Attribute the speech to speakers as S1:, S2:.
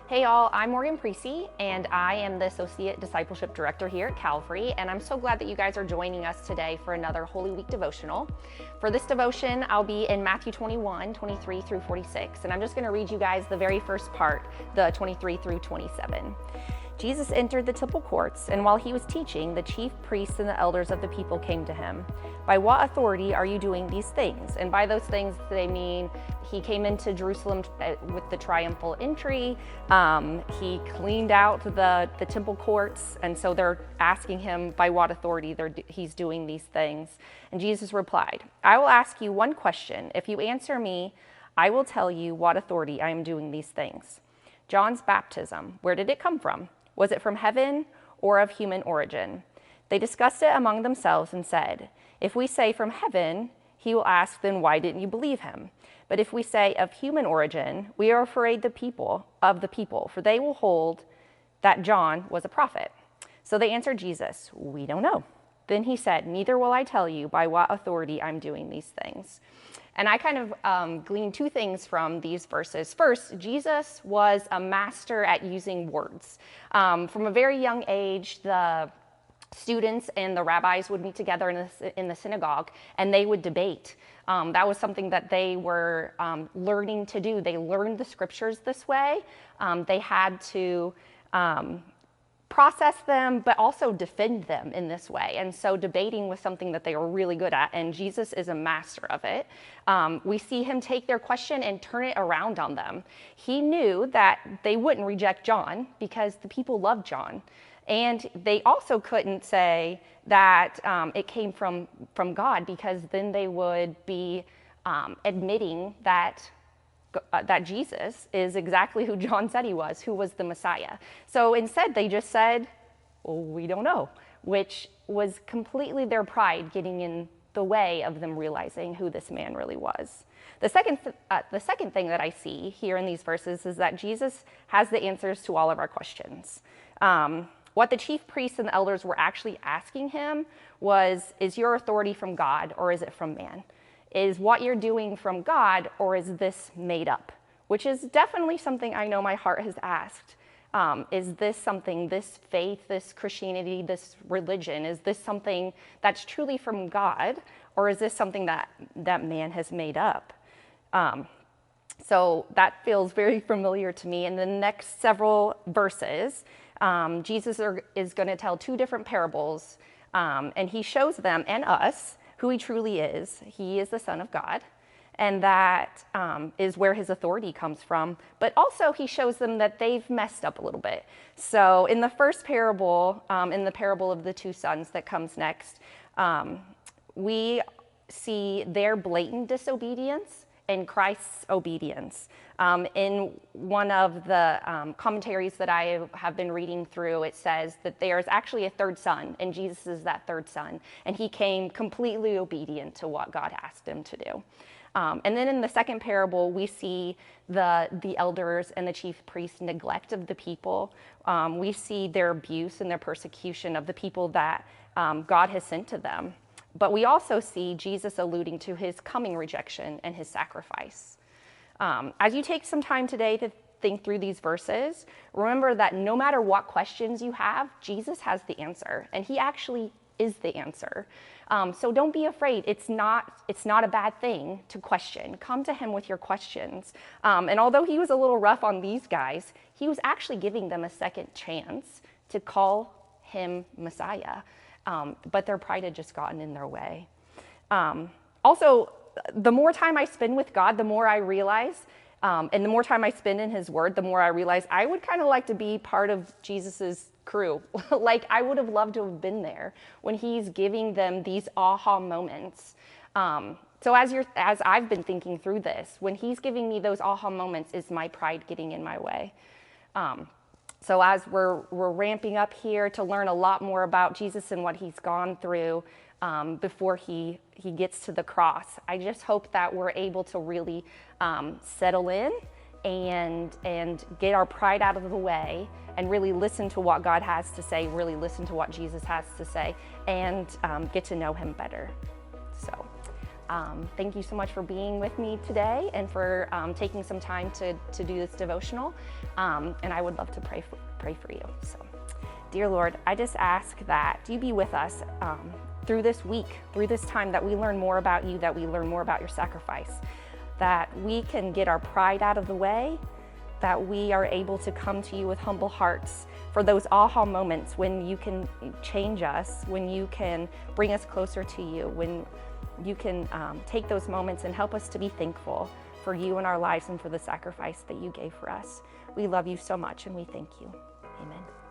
S1: Hey y'all, I'm Morgan Presse, and I am the Associate Discipleship Director here at Calvary, and I'm so glad that you guys are joining us today for another Holy Week devotional. For this devotion, I'll be in Matthew 21, 23 through 46, and I'm just going to read you guys the very first part, the 23 through 27. Jesus entered the temple courts, and while he was teaching, the chief priests and the elders of the people came to him. "By what authority are you doing these things?" And by those things, they mean he came into Jerusalem with the triumphal entry. He cleaned out the temple courts, and so they're asking him by what authority he's doing these things. And Jesus replied, "I will ask you one question. If you answer me, I will tell you what authority I am doing these things. John's baptism, where did it come from? Was it from heaven or of human origin?" They discussed it among themselves and said, "If we say from heaven," he will ask, "then why didn't you believe him? But if we say of human origin, we are afraid of the people, for they will hold that John was a prophet." So they answered Jesus, "We don't know." Then he said, "Neither will I tell you by what authority I'm doing these things." And I kind of gleaned two things from these verses. First, Jesus was a master at using words. From a very young age, the students and the rabbis would meet together in the synagogue, and they would debate. That was something that they were learning to do. They learned the scriptures this way. They had to process them, but also defend them in this way. And so debating was something that they were really good at, and Jesus is a master of it. We see him take their question and turn it around on them. He knew that they wouldn't reject John because the people loved John. And they also couldn't say that it came from God, because then they would be admitting that Jesus is exactly who John said he was, who was the Messiah. So instead, they just said, "Well, we don't know," which was completely their pride getting in the way of them realizing who this man really was. The second thing that I see here in these verses is that Jesus has the answers to all of our questions. What the chief priests and the elders were actually asking him was, is your authority from God or is it from man? Is what you're doing from God, or is this made up? Which is definitely something I know my heart has asked. Is this something, this faith, this Christianity, this religion, is this something that's truly from God, or is this something that man has made up? So that feels very familiar to me. In the next several verses, Jesus is going to tell two different parables, and he shows them and us who he truly is. He is the Son of God, and that is where his authority comes from. But also he shows them that they've messed up a little bit. So in the first parable, in the parable of the two sons that comes next, we see their blatant disobedience and Christ's obedience. In one of the commentaries that I have been reading through, it says that there is actually a third son, and Jesus is that third son, and he came completely obedient to what God asked him to do. And then in the second parable, we see the elders and the chief priests' neglect of the people. We see their abuse and their persecution of the people that God has sent to them. But we also see Jesus alluding to his coming rejection and his sacrifice. As you take some time today to think through these verses, remember that no matter what questions you have, Jesus has the answer, and he actually is the answer. So don't be afraid. It's not a bad thing to question. Come to him with your questions. And although he was a little rough on these guys, he was actually giving them a second chance to call him Messiah. But their pride had just gotten in their way. Also, the more time I spend with God, the more I realize, and the more time I spend in his word, the more I realize I would kind of like to be part of Jesus's crew. Like, I would have loved to have been there when he's giving them these aha moments. So as I've been thinking through this, when he's giving me those aha moments, is my pride getting in my way? So as we're ramping up here to learn a lot more about Jesus and what he's gone through before he gets to the cross, I just hope that we're able to really settle in and get our pride out of the way and really listen to what God has to say, really listen to what Jesus has to say, and get to know him better. So Thank you so much for being with me today and for taking some time to do this devotional. And I would love to pray for you. So, dear Lord, I just ask that you be with us through this week, through this time, that we learn more about you, that we learn more about your sacrifice, that we can get our pride out of the way, that we are able to come to you with humble hearts for those aha moments when you can change us, when you can bring us closer to you, when you can take those moments and help us to be thankful for you in our lives and for the sacrifice that you gave for us. We love you so much and we thank you. Amen.